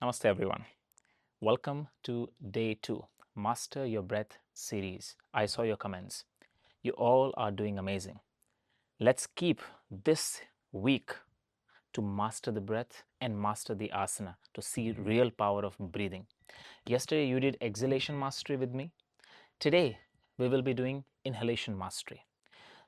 Namaste everyone. Welcome to day 2, Master Your Breath series. I saw your comments. You all are doing amazing. Let's keep this week to master the breath and master the asana to see real power of breathing. Yesterday you did exhalation mastery with me. Today we will be doing inhalation mastery.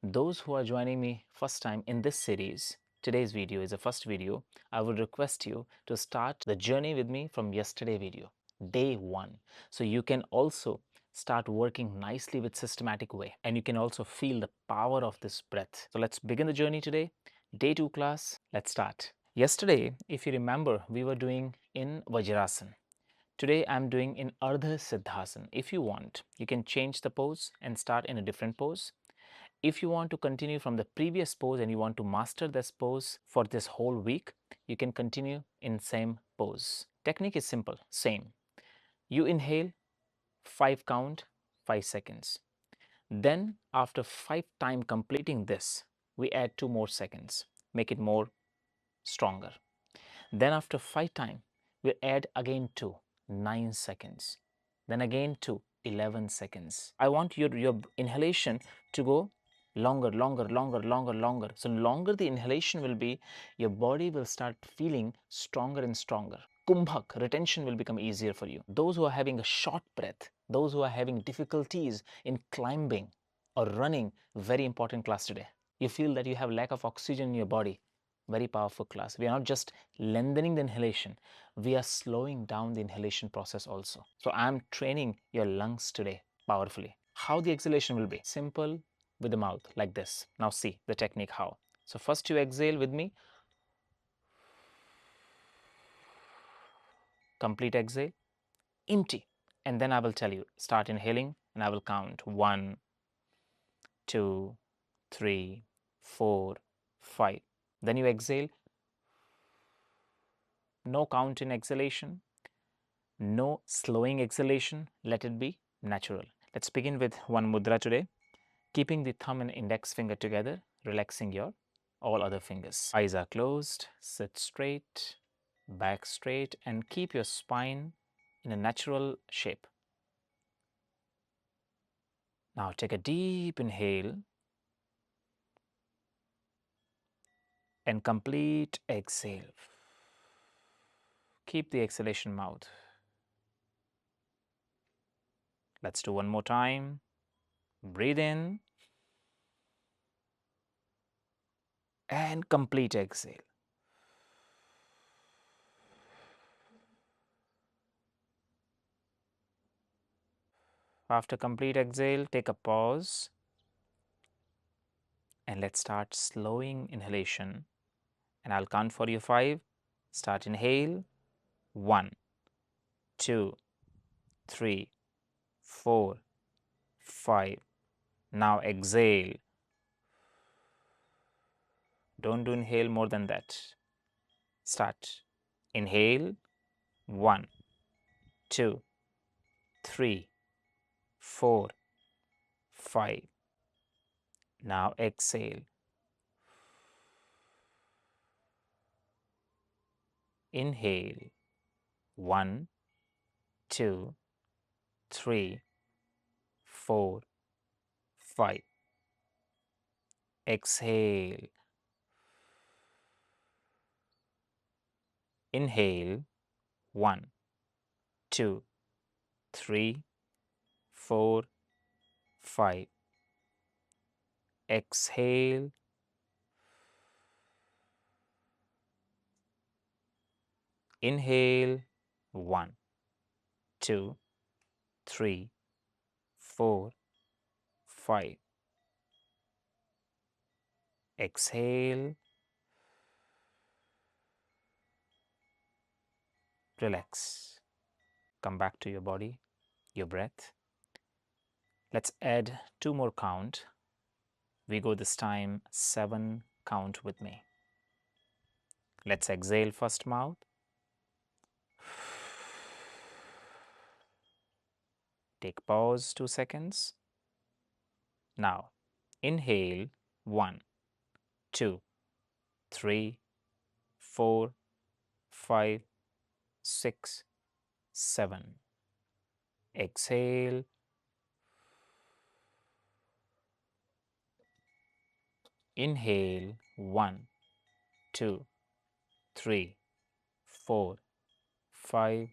Those who are joining me first time in this series, today's video is the first video. I would request you to start the journey with me from yesterday video, day 1. So you can also start working nicely with systematic way and you can also feel the power of this breath. So let's begin the journey today. Day 2 class, let's start. Yesterday, if you remember, we were doing in Vajrasana. Today I'm doing in Ardha Siddhasana. If you want, you can change the pose and start in a different pose. If you want to continue from the previous pose and you want to master this pose for this whole week, you can continue in same pose. Technique is simple, same. You inhale, 5 count, 5 seconds. Then after 5 time completing this, we add 2 more seconds, make it more stronger. Then after 5 time, we add again 2, 9 seconds. Then again 2, 11 seconds. I want your inhalation to go longer. So longer the inhalation will be, your body will start feeling stronger and stronger. Kumbhak, retention will become easier for you. Those who are having a short breath, those who are having difficulties in climbing or running, very important class today. You feel that you have lack of oxygen in your body, very powerful class. We are not just lengthening the inhalation, we are slowing down the inhalation process also. So I am training your lungs today powerfully. How the exhalation will be? Simple, with the mouth like this. Now see the technique how. So first you exhale with me, complete exhale, empty, and then I will tell you, start inhaling and I will count 1, 2, 3, 4, 5. Then you exhale, no count in exhalation, no slowing exhalation, let it be natural. Let's begin with one mudra today, keeping the thumb and index finger together, relaxing your all other fingers. Eyes are closed, sit straight, back straight, and keep your spine in a natural shape. Now take a deep inhale and complete exhale. Keep the exhalation mouth. Let's do one more time. Breathe in and complete exhale. After complete exhale, take a pause and let's start slowing inhalation. And I'll count for you 5. Start inhale. 1, 2, 3, 4, 5. Now exhale. Don't do inhale more than that. Start. Inhale. 1, 2, 3, 4, 5. Now exhale. Inhale. 1, 2, 3, 4, 5. Exhale. Inhale. 1, 2, 3, 4, 5. Exhale. Inhale. 1, 2, 3, 4, 5. Exhale. Relax. Come back to your body, your breath. Let's add 2 more count. We go this time 7 count with me. Let's exhale first mouth. Take pause 2 seconds. Now inhale 1, 2, 3, 4, 5. 6, 7. Exhale. Inhale. 1, 2, 3, 4, 5,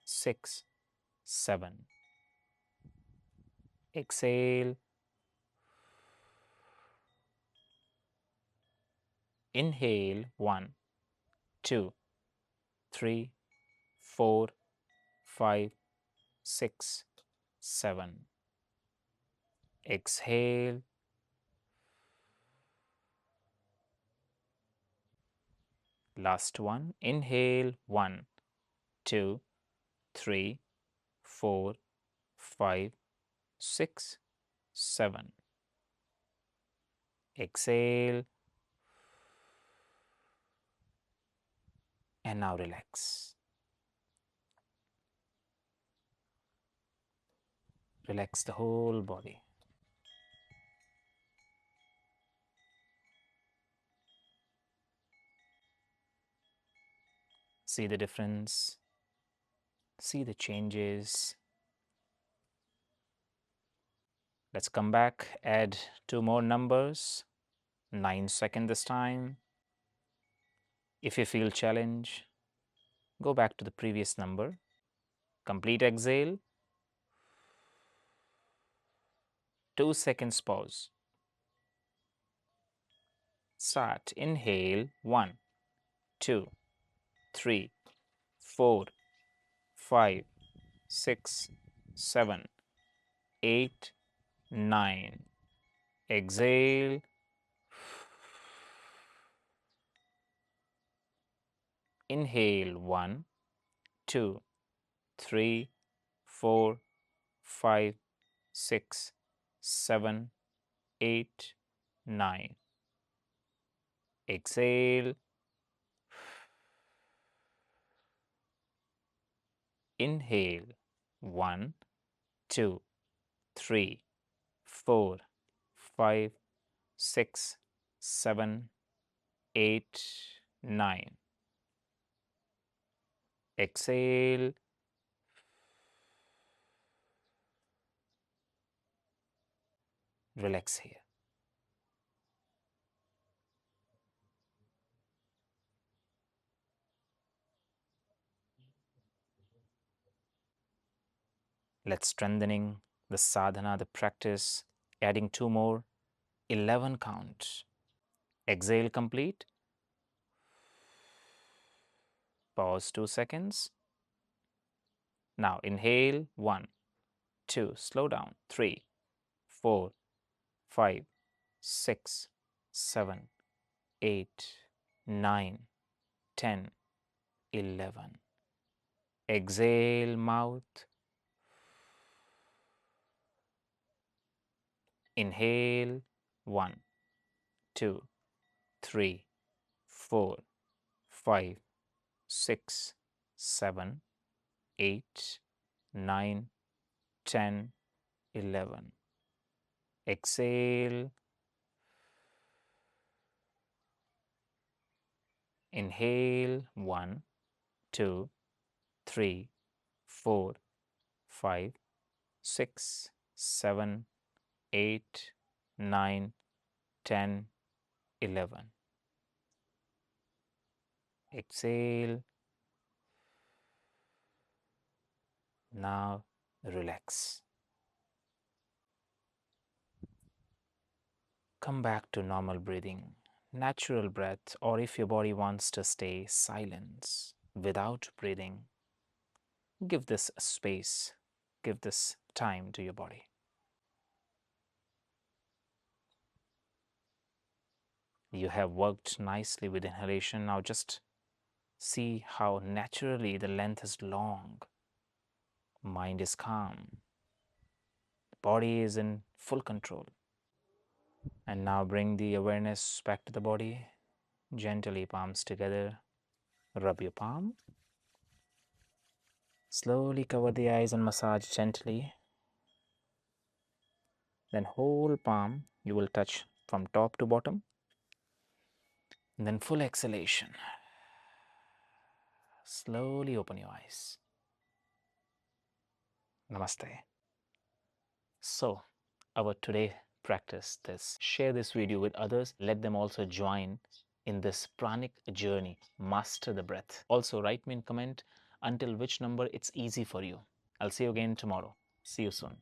6, 7. Exhale. Inhale. 1, 2, 3, 4, 5, 6, 7. Exhale. Last one. Inhale. 1, 2, 3, 4, 5, 6, 7. Exhale. And now relax. Relax the whole body. See the difference. See the changes. Let's come back, add 2 more numbers. 9 seconds this time. If you feel challenge, go back to the previous number. Complete exhale. 2 seconds pause. Start. Inhale. 1, 2, 3, 4, 5, 6, 7, 8, 9. Exhale. Inhale. 1, 2, 3, 4, 5, 6, 7, 8, 9. Exhale. Inhale. 1, 2, 3, 4, 5, 6, 7, 8, 9. Exhale. Relax here. Let's strengthening the sadhana, the practice, adding 2 more. 11 count. Exhale complete. Pause 2 seconds. Now inhale. 1, 2. Slow down. 3, 4, 5, 6, 7, 8, 9, 10, 11. Exhale, mouth. Inhale. 1, 2, 3, 4, 5, 6, 7, 8, 9, 10, 11. Exhale. Inhale. 1, 2, 3, 4, 5, 6, 7, 8, 9, 10, 11. Exhale. Now relax. Come back to normal breathing, natural breath, or if your body wants to stay silent without breathing, give this space, give this time to your body. You have worked nicely with inhalation. Now just see how naturally the length is long. Mind is calm. Body is in full control. And now bring the awareness back to the body. Gently, palms together. Rub your palm. Slowly cover the eyes and massage gently. Then whole palm you will touch from top to bottom. And then full exhalation. Slowly open your eyes. Namaste. So, our today practice this. Share this video with others. Let them also join in this pranic journey. Master the breath. Also, write me in comment until which number it's easy for you. I'll see you again tomorrow. See you soon.